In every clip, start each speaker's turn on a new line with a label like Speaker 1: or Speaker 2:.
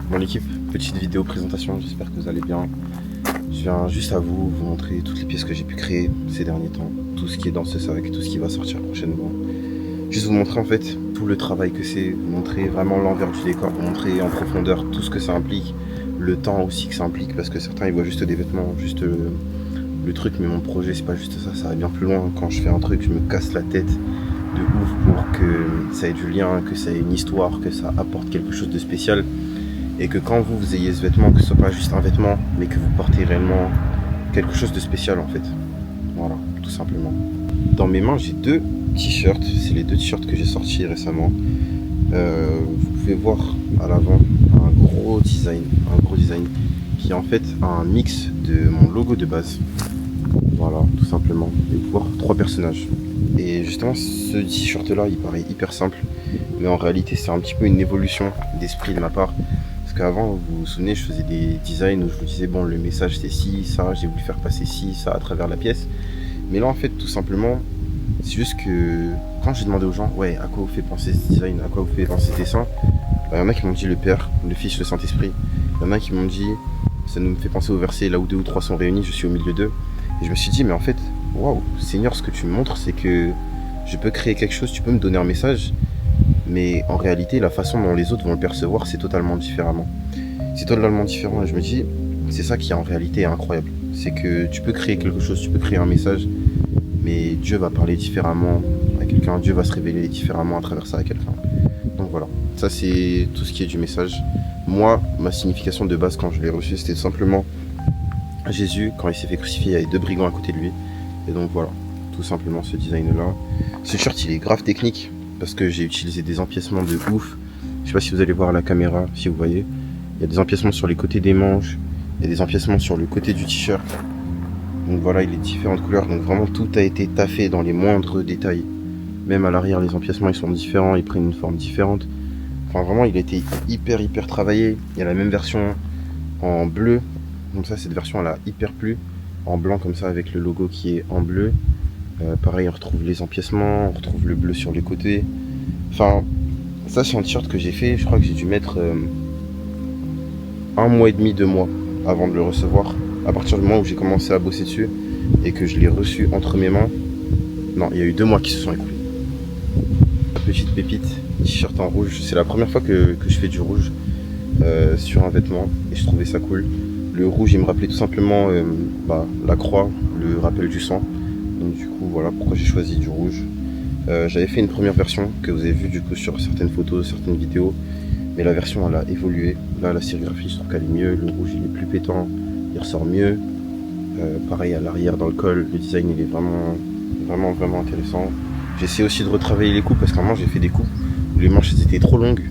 Speaker 1: Bon l'équipe, petite vidéo présentation, j'espère que vous allez bien. Je viens juste à vous montrer toutes les pièces que j'ai pu créer ces derniers temps, tout ce qui est dans ce sac, tout ce qui va sortir prochainement. Juste vous montrer en fait tout le travail que c'est, vous montrer vraiment l'envers du décor, vous montrer en profondeur tout ce que ça implique, le temps aussi que ça implique, parce que certains ils voient juste des vêtements, juste le truc, mais mon projet c'est pas juste ça, ça va bien plus loin. Quand je fais un truc, je me casse la tête de ouf pour que ça ait du lien, que ça ait une histoire, que ça apporte quelque chose de spécial. Et que quand vous ayez ce vêtement, que ce soit pas juste un vêtement, mais que vous portez réellement quelque chose de spécial en fait. Voilà, tout simplement. Dans mes mains, j'ai deux t-shirts. C'est les deux t-shirts que j'ai sortis récemment. Vous pouvez voir à l'avant un gros design qui est en fait un mix de mon logo de base. Voilà, tout simplement. Et vous voir trois personnages. Et justement, ce t-shirt là, il paraît hyper simple, mais en réalité, c'est un petit peu une évolution d'esprit de ma part. Parce qu'avant, vous vous souvenez, je faisais des designs où je vous disais, bon, le message c'est ci, ça, j'ai voulu faire passer ci, ça à travers la pièce. Mais là, en fait, tout simplement, c'est juste que quand j'ai demandé aux gens, ouais, à quoi vous fait penser ce design, à quoi vous fait penser ce dessin, il y en a qui m'ont dit le Père, le Fils, le Saint-Esprit. Il y en a qui m'ont dit, ça nous fait penser au verset là où deux ou trois sont réunis, je suis au milieu d'eux. Et je me suis dit, mais en fait, waouh, Seigneur, ce que tu me montres, c'est que je peux créer quelque chose, tu peux me donner un message. Mais en réalité, la façon dont les autres vont le percevoir, c'est totalement différemment. C'est totalement différent et je me dis, c'est ça qui en réalité est incroyable. C'est que tu peux créer quelque chose, tu peux créer un message, mais Dieu va parler différemment à quelqu'un, Dieu va se révéler différemment à travers ça à quelqu'un. Donc voilà, ça c'est tout ce qui est du message. Moi, ma signification de base quand je l'ai reçu, c'était simplement Jésus, quand il s'est fait crucifier, il y avait deux brigands à côté de lui. Et donc voilà, tout simplement ce design-là. Ce shirt, il est grave technique, parce que j'ai utilisé des empiècements de ouf. Je sais pas si vous allez voir à la caméra, si vous voyez. Il y a des empiècements sur les côtés des manches, il y a des empiècements sur le côté du t-shirt. Donc voilà, il est de différentes couleurs, donc vraiment tout a été taffé dans les moindres détails. Même à l'arrière, les empiècements ils sont différents, ils prennent une forme différente. Enfin vraiment, il a été hyper travaillé. Il y a la même version en bleu, donc ça cette version elle a hyper plu. En blanc comme ça avec le logo qui est en bleu. Pareil, on retrouve les empiècements, on retrouve le bleu sur les côtés. Enfin, ça c'est un t-shirt que j'ai fait, je crois que j'ai dû mettre 1 mois et demi, 2 mois avant de le recevoir. À partir du moment où j'ai commencé à bosser dessus et que je l'ai reçu entre mes mains. Non, il y a eu 2 mois qui se sont écoulés. Petite pépite, t-shirt en rouge. C'est la première fois que je fais du rouge sur un vêtement et je trouvais ça cool. Le rouge, il me rappelait tout simplement la croix, le rappel du sang. Donc du coup voilà pourquoi j'ai choisi du rouge. J'avais fait une première version que vous avez vue du coup sur certaines photos, certaines vidéos, mais la version elle a évolué. Là la sérigraphie je trouve qu'elle est mieux, le rouge il est plus pétant, il ressort mieux. Pareil à l'arrière dans le col, le design il est vraiment intéressant. J'essaie aussi de retravailler les coupes parce qu'à un moment j'ai fait des coupes où les manches étaient trop longues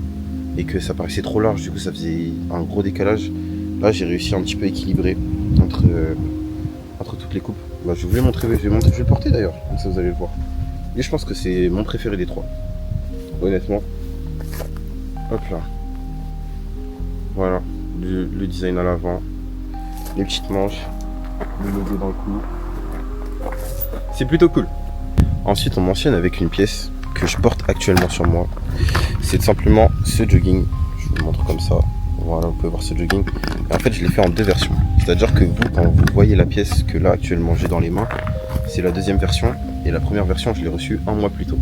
Speaker 1: et que ça paraissait trop large, du coup ça faisait un gros décalage. Là j'ai réussi un petit peu à équilibrer entre toutes les coupes. Bah, je vais montrer, je vais le porter d'ailleurs, comme ça vous allez le voir. Et je pense que c'est mon préféré des trois. Honnêtement. Hop là. Voilà. Le design à l'avant. Les petites manches. Le logo dans le cou. C'est plutôt cool. Ensuite on mentionne avec une pièce que je porte actuellement sur moi. C'est simplement ce jogging. Je vous le montre comme ça. Voilà, vous pouvez voir ce jogging. Et en fait, je l'ai fait en deux versions. C'est-à-dire que vous, quand vous voyez la pièce que là, actuellement, j'ai dans les mains, c'est la deuxième version. Et la première version, je l'ai reçue 1 mois plus tôt.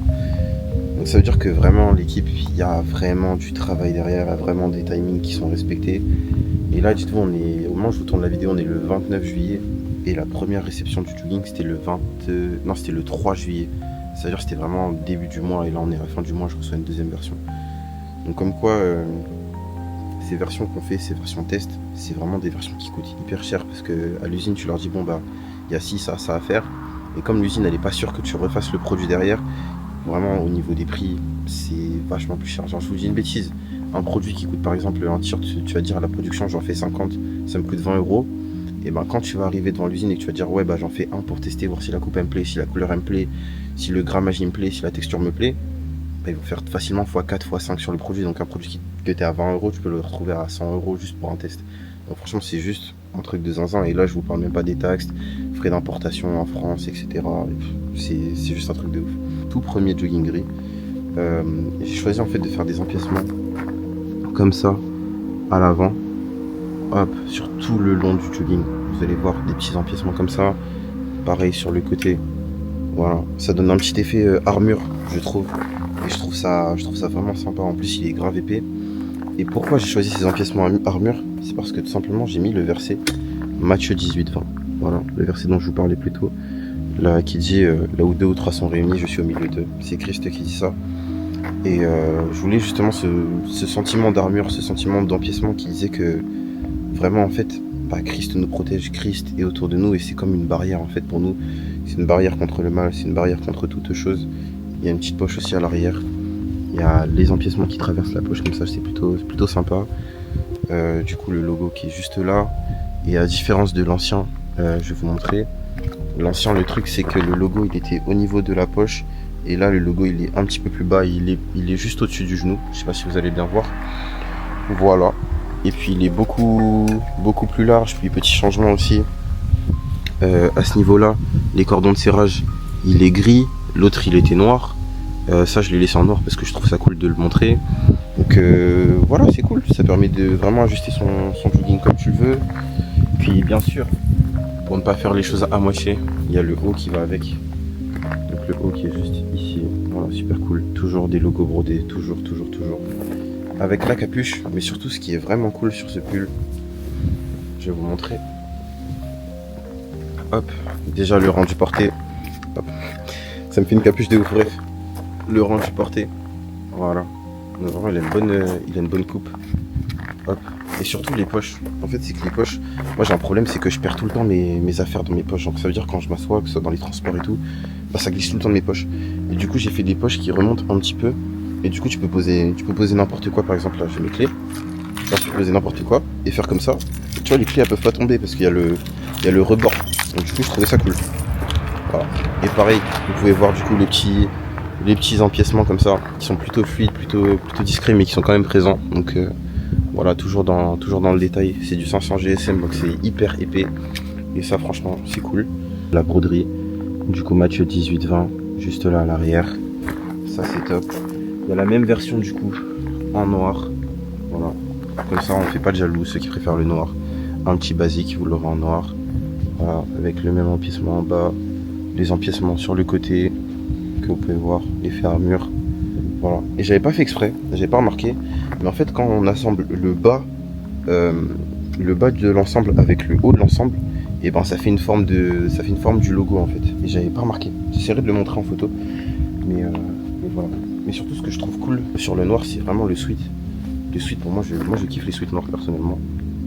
Speaker 1: Donc ça veut dire que vraiment, l'équipe, il y a vraiment du travail derrière, il y a vraiment des timings qui sont respectés. Et là, dites-vous, au moment où je vous tourne la vidéo, on est le 29 juillet. Et la première réception du jogging, c'était c'était le 3 juillet. C'est-à-dire que c'était vraiment début du mois. Et là, on est à la fin du mois, je reçois une deuxième version. Donc comme quoi... ces versions qu'on fait, ces versions test, c'est vraiment des versions qui coûtent hyper cher parce que à l'usine tu leur dis bon bah il y a ci, ça à faire, et comme l'usine elle est pas sûre que tu refasses le produit derrière, vraiment au niveau des prix c'est vachement plus cher. Genre je vous dis une bêtise, un produit qui coûte par exemple un t-shirt, tu vas dire à la production j'en fais 50, ça me coûte 20 €, et ben quand tu vas arriver devant l'usine et que tu vas dire ouais bah j'en fais un pour tester, voir si la coupe elle me plaît, si la couleur elle me plaît, si le grammage il me plaît, si la texture me plaît, ils vont faire facilement x4, x5 sur le produit. Donc un produit que tu es à 20 €, tu peux le retrouver à 100 € juste pour un test. Donc franchement c'est juste un truc de zinzin. Et là je vous parle même pas des taxes, frais d'importation en France, etc. C'est juste un truc de ouf. Tout premier jogging gris. J'ai choisi en fait de faire des empiècements comme ça à l'avant. Hop, sur tout le long du jogging, vous allez voir des petits empiècements comme ça. Pareil sur le côté. Voilà, ça donne un petit effet armure, je trouve. Et je trouve ça vraiment sympa. En plus, il est grave épais. Et pourquoi j'ai choisi ces empiècements armure? C'est parce que tout simplement, j'ai mis le verset Matthieu 18-20. Voilà, le verset dont je vous parlais plus tôt. Là, qui dit là où 2 ou 3 sont réunis, je suis au milieu d'eux. C'est Christ qui dit ça. Et je voulais justement ce sentiment d'armure, ce sentiment d'empiècement qui disait que vraiment, en fait, bah, Christ nous protège, Christ est autour de nous et c'est comme une barrière en fait pour nous. C'est une barrière contre le mal, c'est une barrière contre toute chose. Il y a une petite poche aussi à l'arrière. Il y a les empiècements qui traversent la poche comme ça, c'est plutôt sympa. Du coup, le logo qui est juste là. Et à différence de l'ancien, je vais vous montrer. L'ancien, le truc, c'est que le logo, il était au niveau de la poche. Et là, le logo, il est un petit peu plus bas. Il est juste au-dessus du genou. Je sais pas si vous allez bien voir. Voilà. Et puis, il est beaucoup plus large. Puis, petit changement aussi. À ce niveau-là, les cordons de serrage, il est gris. L'autre, il était noir. Ça, je l'ai laissé en noir parce que je trouve ça cool de le montrer. Donc, voilà, c'est cool. Ça permet de vraiment ajuster son jogging comme tu le veux. Puis, bien sûr, pour ne pas faire les choses à moitié, il y a le haut qui va avec. Donc le haut qui est juste ici. Voilà, super cool. Toujours des logos brodés. Toujours. Avec la capuche. Mais surtout, ce qui est vraiment cool sur ce pull, je vais vous montrer. Hop. Déjà, le rendu porté. Hop. Ça me fait une capuche de ouf. Bref. Le rendu porté. Voilà. Vraiment, il a une bonne coupe. Hop. Et surtout les poches. En fait, c'est que les poches, moi j'ai un problème, c'est que je perds tout le temps mes affaires dans mes poches. Donc ça veut dire quand je m'assois, que ce soit dans les transports et tout, bah ça glisse tout le temps de mes poches. Et du coup, j'ai fait des poches qui remontent un petit peu. Et du coup, tu peux poser n'importe quoi. Par exemple, là, j'ai mes clés. Là, tu peux poser n'importe quoi et faire comme ça. Et tu vois, les clés elles peuvent pas tomber parce qu'il y a le rebord. Donc du coup, je trouvais ça cool. Voilà. Et pareil, vous pouvez voir du coup les petits empiècements comme ça, qui sont plutôt fluides, plutôt discrets, mais qui sont quand même présents. Donc voilà, toujours dans le détail. C'est du 500 GSM, donc c'est hyper épais. Et ça, franchement, c'est cool. La broderie, du coup, Matthieu 18-20, juste là à l'arrière. Ça, c'est top. Il y a la même version, du coup, en noir. Voilà. Comme ça, on fait pas de jaloux, ceux qui préfèrent le noir. Un petit basique, vous l'aurez en noir. Voilà, avec le même empiècement en bas. Les empiècements sur le côté, que vous pouvez voir, l'effet armure. Voilà. Et j'avais pas fait exprès, j'avais pas remarqué. Mais en fait, quand on assemble le bas de l'ensemble avec le haut de l'ensemble, et ben ça fait une forme du logo en fait. Et j'avais pas remarqué. J'essaierai de le montrer en photo. Mais voilà. Mais surtout, ce que je trouve cool sur le noir, c'est vraiment le sweat. Le sweat, pour moi, je kiffe les sweats noirs personnellement.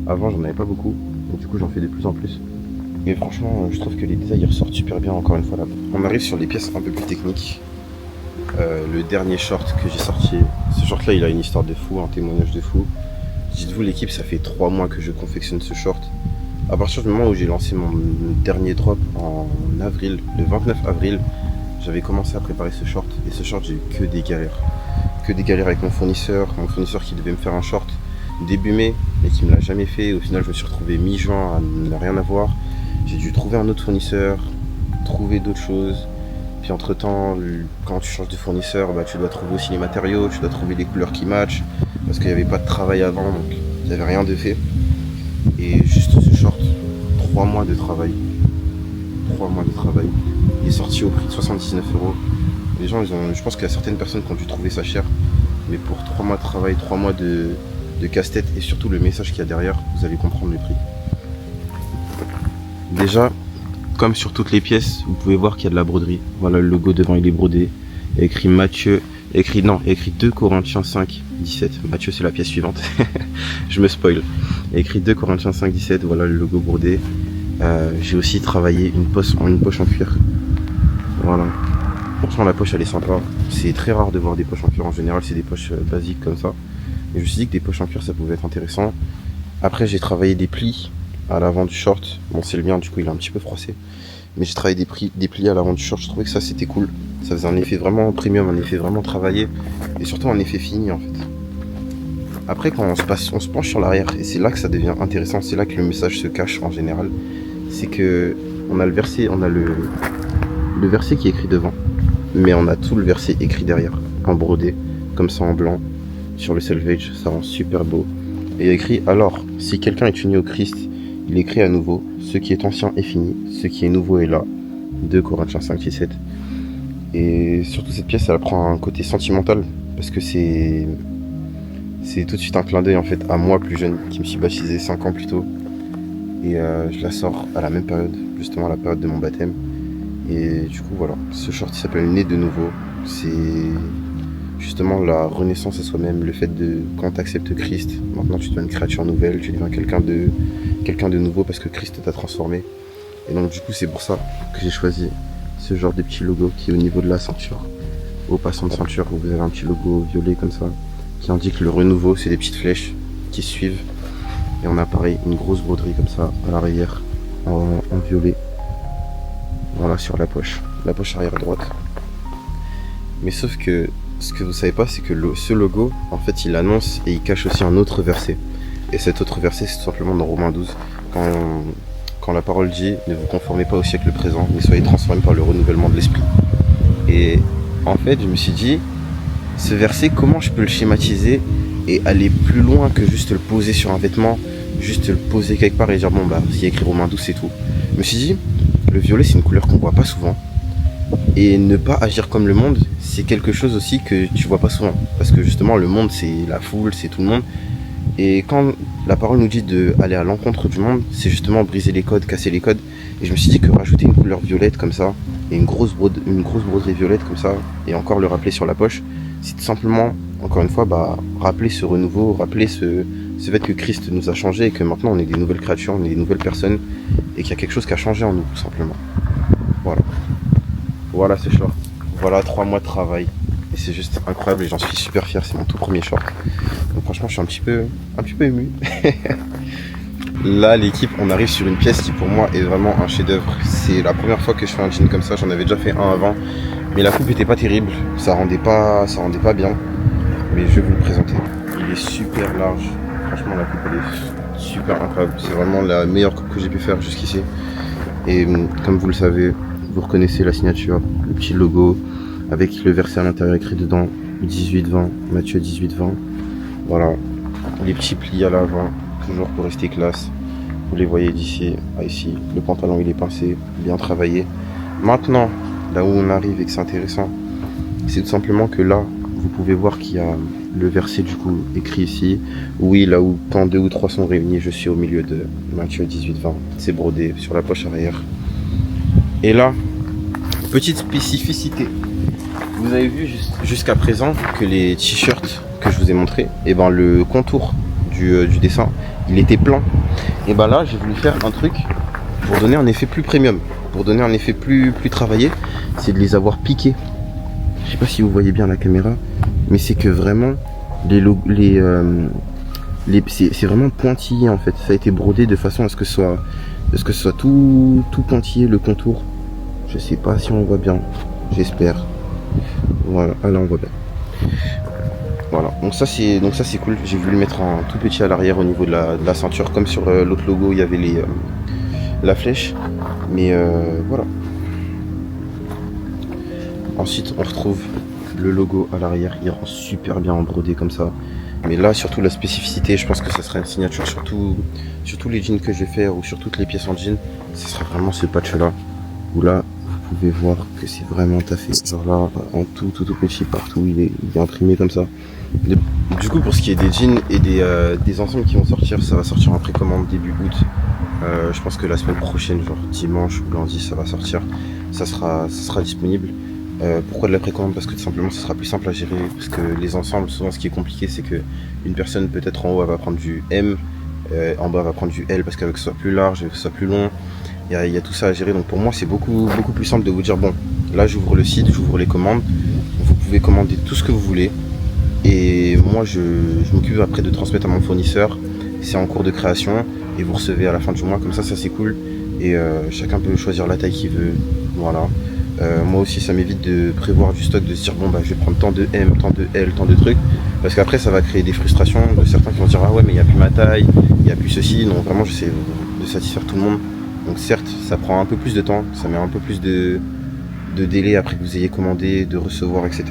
Speaker 1: Avant, j'en avais pas beaucoup. Donc du coup, j'en fais de plus en plus. Et franchement, je trouve que les détails ils ressortent super bien encore une fois là. On arrive sur les pièces un peu plus techniques. Le dernier short que j'ai sorti, ce short là il a une histoire de fou, un témoignage de fou. Dites-vous l'équipe, ça fait 3 mois que je confectionne ce short. À partir du moment où j'ai lancé mon dernier drop en avril, le 29 avril, j'avais commencé à préparer ce short. Et ce short, j'ai eu que des galères. Que des galères avec mon fournisseur qui devait me faire un short début mai, mais qui me l'a jamais fait. Au final, je me suis retrouvé mi-juin à ne rien avoir. J'ai dû trouver un autre fournisseur, trouver d'autres choses. Puis entre temps, quand tu changes de fournisseur, bah, tu dois trouver aussi les matériaux, tu dois trouver les couleurs qui matchent. Parce qu'il n'y avait pas de travail avant, donc il n'y avait rien de fait. Et juste ce short, 3 mois de travail. 3 mois de travail. Il est sorti au prix de 79 €. Les gens, je pense qu'il y a certaines personnes qui ont dû trouver ça cher. Mais pour 3 mois de travail, 3 mois de casse-tête et surtout le message qu'il y a derrière, vous allez comprendre le prix. Déjà, comme sur toutes les pièces, vous pouvez voir qu'il y a de la broderie. Voilà, le logo devant il est brodé. Il y a écrit Matthieu, il y a écrit 2 Corinthiens 5, 17. Matthieu c'est la pièce suivante. Je me spoil. Il y a écrit 2 Corinthiens 5, 17, voilà le logo brodé. J'ai aussi travaillé une poche en cuir. Voilà. Franchement la poche elle est sympa. C'est très rare de voir des poches en cuir. En général c'est des poches basiques comme ça. Et je me suis dit que des poches en cuir ça pouvait être intéressant. Après j'ai travaillé des plis à l'avant du short. Bon c'est le mien du coup il est un petit peu froissé. Mais j'ai travaillé des plis à l'avant du short. Je trouvais que ça c'était cool. Ça faisait un effet vraiment premium, un effet vraiment travaillé. Et surtout un effet fini en fait. Après quand on se penche sur l'arrière, et c'est là que ça devient intéressant, c'est là que le message se cache en général. C'est que on a le verset, le verset qui est écrit devant. Mais on a tout le verset écrit derrière, en brodé, comme ça en blanc, sur le selvage, ça rend super beau. Et il y a écrit: alors, si quelqu'un est uni au Christ, il est créé à nouveau. Ce qui est ancien est fini, ce qui est nouveau est là. 2 Corinthiens 5, 6, 7. Et surtout cette pièce, elle prend un côté sentimental, parce que c'est tout de suite un clin d'œil en fait à moi plus jeune, qui me suis baptisé 5 ans plus tôt. Et je la sors à la même période, justement à la période de mon baptême. Et du coup voilà, ce short il s'appelle Né de nouveau. C'est justement la renaissance à soi-même, le fait de quand tu acceptes Christ, maintenant tu deviens une créature nouvelle, tu deviens quelqu'un de nouveau parce que Christ t'a transformé. Et donc du coup c'est pour ça que j'ai choisi ce genre de petit logo qui est au niveau de la ceinture. Au passant de ceinture, vous avez un petit logo violet comme ça qui indique le renouveau, c'est des petites flèches qui suivent. Et on a pareil une grosse broderie comme ça à l'arrière en violet. Voilà, sur la poche arrière droite. Mais sauf que ce que vous savez pas, c'est que ce logo, en fait, il annonce et il cache aussi un autre verset. Et cet autre verset, c'est tout simplement dans Romains 12, quand la parole dit: ne vous conformez pas au siècle présent, mais soyez transformés par le renouvellement de l'esprit. Et en fait, je me suis dit, ce verset, comment je peux le schématiser et aller plus loin que juste le poser sur un vêtement, juste le poser quelque part et dire bon bah s'il y a écrit Romains 12 c'est tout. Je me suis dit, le violet c'est une couleur qu'on voit pas souvent. Et ne pas agir comme le monde, c'est quelque chose aussi que tu vois pas souvent. Parce que justement le monde c'est la foule, c'est tout le monde. Et quand la parole nous dit d'aller à l'encontre du monde, c'est justement briser les codes, casser les codes. Et je me suis dit que rajouter une couleur violette comme ça, et une grosse broderie violette comme ça, et encore le rappeler sur la poche, c'est tout simplement, encore une fois, rappeler ce renouveau, rappeler ce fait que Christ nous a changé et que maintenant on est des nouvelles créatures, on est des nouvelles personnes, et qu'il y a quelque chose qui a changé en nous, tout simplement. Voilà. Voilà ce short. Voilà 3 mois de travail. Et c'est juste incroyable et j'en suis super fier, c'est mon tout premier short. Donc franchement je suis un petit peu ému. Là l'équipe, on arrive sur une pièce qui pour moi est vraiment un chef d'œuvre. C'est la première fois que je fais un jean comme ça, j'en avais déjà fait un avant. Mais la coupe était pas terrible, ça rendait pas bien. Mais je vais vous le présenter. Il est super large. Franchement la coupe elle est super incroyable. C'est vraiment la meilleure coupe que j'ai pu faire jusqu'ici. Et comme vous le savez, vous reconnaissez la signature, le petit logo avec le verset à l'intérieur écrit dedans, 18-20, Matthieu 18-20. Voilà, les petits plis à l'avant, toujours pour rester classe. Vous les voyez d'ici à ici. Le pantalon il est pincé, bien travaillé. Maintenant, là où on arrive et que c'est intéressant, c'est tout simplement que là, vous pouvez voir qu'il y a le verset du coup écrit ici. Oui, là où quand 2 ou 3 sont réunis, je suis au milieu de Matthieu 18-20. C'est brodé sur la poche arrière. Et là, petite spécificité. Vous avez vu jusqu'à présent que les t-shirts que je vous ai montré, et ben le contour du dessin, il était plan. Et ben là, j'ai voulu faire un truc pour donner un effet plus premium, pour donner un effet plus travaillé, c'est de les avoir piqués. Je sais pas si vous voyez bien la caméra, mais c'est que vraiment c'est vraiment pointillé en fait. Ça a été brodé de façon à ce que ce soit tout pointillé le contour. Je sais pas si on voit bien, j'espère. Voilà, là on voit bien. Voilà, donc ça c'est cool. J'ai voulu le mettre en tout petit à l'arrière au niveau de la ceinture, comme sur l'autre logo il y avait la flèche. Mais voilà. Ensuite on retrouve le logo à l'arrière, il rend super bien en brodé comme ça. Mais là surtout la spécificité, je pense que ça sera une signature sur tous les jeans que je vais faire ou sur toutes les pièces en jean. Ce sera vraiment ce patch là, où là vous pouvez voir que c'est vraiment taffé. Genre là, en tout petit partout, il est imprimé comme ça. Du coup, pour ce qui est des jeans et des ensembles qui vont sortir, ça va sortir en précommande début août. Je pense que la semaine prochaine, genre dimanche ou lundi, ça va sortir. Ça sera disponible. Pourquoi de la précommande? Parce que tout simplement, ce sera plus simple à gérer. Parce que les ensembles, souvent, ce qui est compliqué, c'est que une personne peut-être en haut, elle va prendre du M, en bas, elle va prendre du L parce qu'elle veut que ce soit plus large, que ce soit plus long. Il y a tout ça à gérer, donc pour moi c'est beaucoup plus simple de vous dire bon, là j'ouvre le site, j'ouvre les commandes, vous pouvez commander tout ce que vous voulez et moi je m'occupe après de transmettre à mon fournisseur, c'est en cours de création et vous recevez à la fin du mois, comme ça c'est cool et chacun peut choisir la taille qu'il veut, voilà. Moi aussi ça m'évite de prévoir du stock, de se dire bon bah je vais prendre tant de M, tant de L, tant de trucs, parce qu'après ça va créer des frustrations de certains qui vont dire ah ouais mais il n'y a plus ma taille, il n'y a plus ceci, donc vraiment j'essaie de satisfaire tout le monde. Donc certes, ça prend un peu plus de temps, ça met un peu plus de délai après que vous ayez commandé, de recevoir, etc.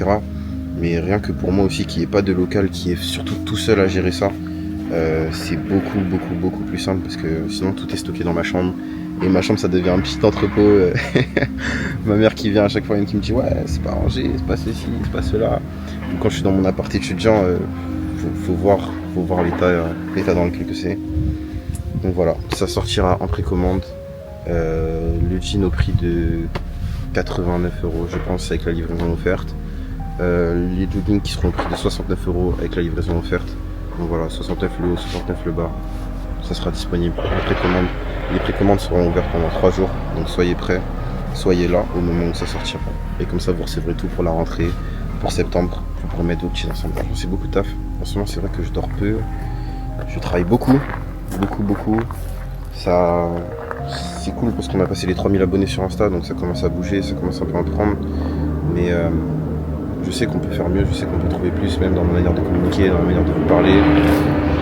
Speaker 1: Mais rien que pour moi aussi, qui n'ai pas de local, qui est surtout tout seul à gérer ça, c'est beaucoup plus simple parce que sinon tout est stocké dans ma chambre. Et ma chambre ça devient un petit entrepôt. Ma mère qui vient à chaque fois et qui me dit ouais c'est pas rangé, c'est pas ceci, c'est pas cela. Donc, quand je suis dans mon appart étudiant, faut voir l'état dans lequel que c'est. Donc voilà, ça sortira en précommande. Le jean au prix de 89 €, je pense, avec la livraison offerte. Les joggings qui seront au prix de 69 € avec la livraison offerte. Donc voilà, 69 le haut, 69 le bas. Ça sera disponible en précommande. Les précommandes seront ouvertes pendant 3 jours. Donc soyez prêts, soyez là au moment où ça sortira. Et comme ça, vous recevrez tout pour la rentrée, pour septembre. Vous pourrez mettre vos petits ensemble. C'est beaucoup de taf. En ce moment, c'est vrai que je dors peu. Je travaille beaucoup. Ça, c'est cool parce qu'on a passé les 3000 abonnés sur Insta, donc ça commence à bouger, ça commence un peu à prendre. Mais je sais qu'on peut faire mieux, je sais qu'on peut trouver plus, même dans ma manière de communiquer, dans la manière de vous parler.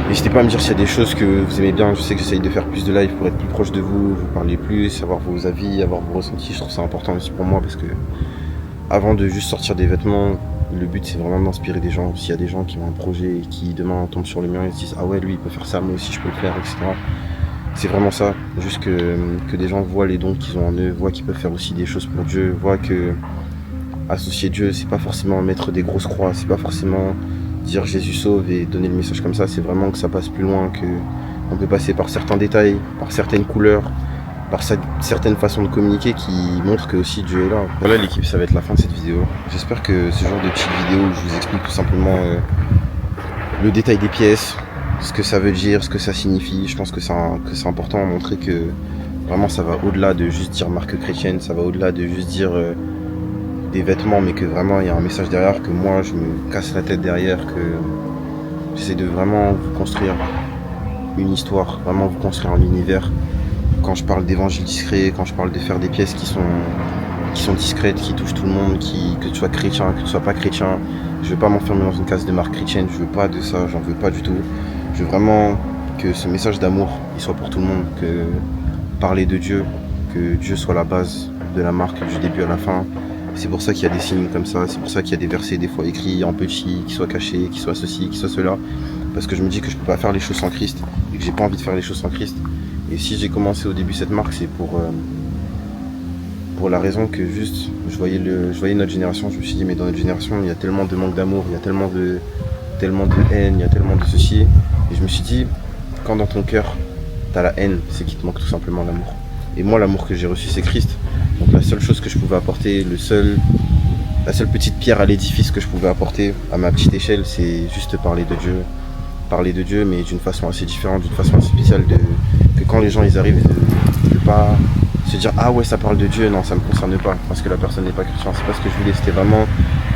Speaker 1: N'hésitez pas à me dire s'il y a des choses que vous aimez bien. Je sais que j'essaye de faire plus de live pour être plus proche de vous parler plus, avoir vos avis, avoir vos ressentis. Je trouve ça important aussi pour moi parce que avant de juste sortir des vêtements, le but c'est vraiment d'inspirer des gens. S'il y a des gens qui ont un projet et qui demain tombent sur le mien et se disent ah ouais lui il peut faire ça, moi aussi je peux le faire, etc. C'est vraiment ça, juste que des gens voient les dons qu'ils ont en eux, voient qu'ils peuvent faire aussi des choses pour Dieu, voient que associer Dieu, c'est pas forcément mettre des grosses croix, c'est pas forcément dire Jésus sauve et donner le message comme ça, c'est vraiment que ça passe plus loin, que on peut passer par certains détails, par certaines couleurs, par certaines façons de communiquer qui montrent que aussi Dieu est là. Voilà l'équipe, ça va être la fin de cette vidéo. J'espère que ce genre de petite vidéo où je vous explique tout simplement le détail des pièces, ce que ça veut dire, ce que ça signifie. Je pense que c'est important à montrer que vraiment ça va au-delà de juste dire marque chrétienne, ça va au-delà de juste dire des vêtements, mais que vraiment il y a un message derrière, que moi je me casse la tête derrière, que j'essaie de vraiment vous construire une histoire, vraiment vous construire un univers. Quand je parle d'évangile discret, quand je parle de faire des pièces qui sont discrètes, qui touchent tout le monde, que tu sois chrétien, que tu sois pas chrétien, je veux pas m'enfermer dans une case de marque chrétienne, je veux pas de ça, j'en veux pas du tout. Je veux vraiment que ce message d'amour, il soit pour tout le monde, que parler de Dieu, que Dieu soit la base de la marque du début à la fin. C'est pour ça qu'il y a des signes comme ça, c'est pour ça qu'il y a des versets des fois écrits en petit, qui soient cachés, qui soient ceci, qui soient cela. Parce que je me dis que je peux pas faire les choses sans Christ, et que j'ai pas envie de faire les choses sans Christ. Et si j'ai commencé au début cette marque, c'est pour la raison que juste, je voyais notre génération, je me suis dit mais dans notre génération, il y a tellement de manque d'amour, il y a tellement de haine, il y a tellement de ceci. Et je me suis dit, quand dans ton cœur, t'as la haine, c'est qu'il te manque tout simplement l'amour. Et moi, l'amour que j'ai reçu, c'est Christ. Donc la seule chose que je pouvais apporter, la seule petite pierre à l'édifice que je pouvais apporter à ma petite échelle, c'est juste parler de Dieu. Parler de Dieu, mais d'une façon assez différente, d'une façon assez spéciale, que quand les gens ils arrivent, de pas se dire ah ouais ça parle de Dieu, non ça me concerne pas, parce que la personne n'est pas chrétienne, c'est pas ce que je voulais, c'était vraiment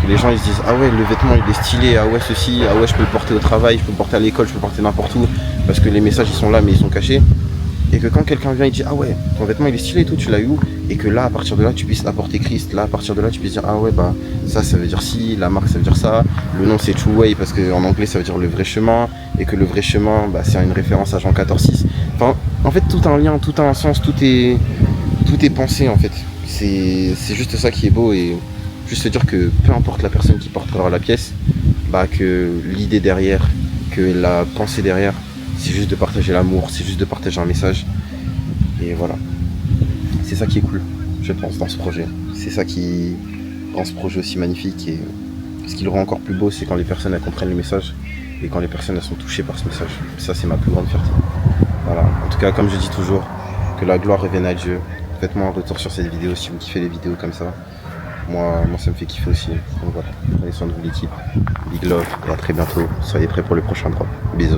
Speaker 1: que les gens ils se disent ah ouais le vêtement il est stylé, ah ouais ceci, ah ouais je peux le porter au travail, je peux le porter à l'école, je peux le porter n'importe où, parce que les messages ils sont là mais ils sont cachés. Et que quand quelqu'un vient et dit ah ouais ton vêtement il est stylé et tout, tu l'as eu où, et que là à partir de là tu puisses apporter Christ, là à partir de là tu puisses dire ah ouais bah ça veut dire ci, la marque ça veut dire ça, le nom c'est True Way parce qu'en anglais ça veut dire le vrai chemin, et que le vrai chemin bah, c'est une référence à Jean 14,6. Enfin en fait tout a un lien, tout a un sens, tout est pensé en fait. C'est juste ça qui est beau, et juste se dire que peu importe la personne qui portera la pièce, bah que l'idée derrière, que la pensée derrière, c'est juste de partager l'amour, c'est juste de partager un message. Et voilà. C'est ça qui est cool, je pense, dans ce projet. C'est ça qui rend ce projet aussi magnifique. Et ce qui le rend encore plus beau, c'est quand les personnes elles comprennent le message et quand les personnes elles sont touchées par ce message. Ça, c'est ma plus grande fierté. Voilà. En tout cas, comme je dis toujours, que la gloire revienne à Dieu. Faites-moi un retour sur cette vidéo si vous kiffez les vidéos comme ça. Moi, ça me fait kiffer aussi. Donc voilà. Prenez soin de vous, l'équipe. Big love et à très bientôt. Soyez prêts pour le prochain drop. Bisous.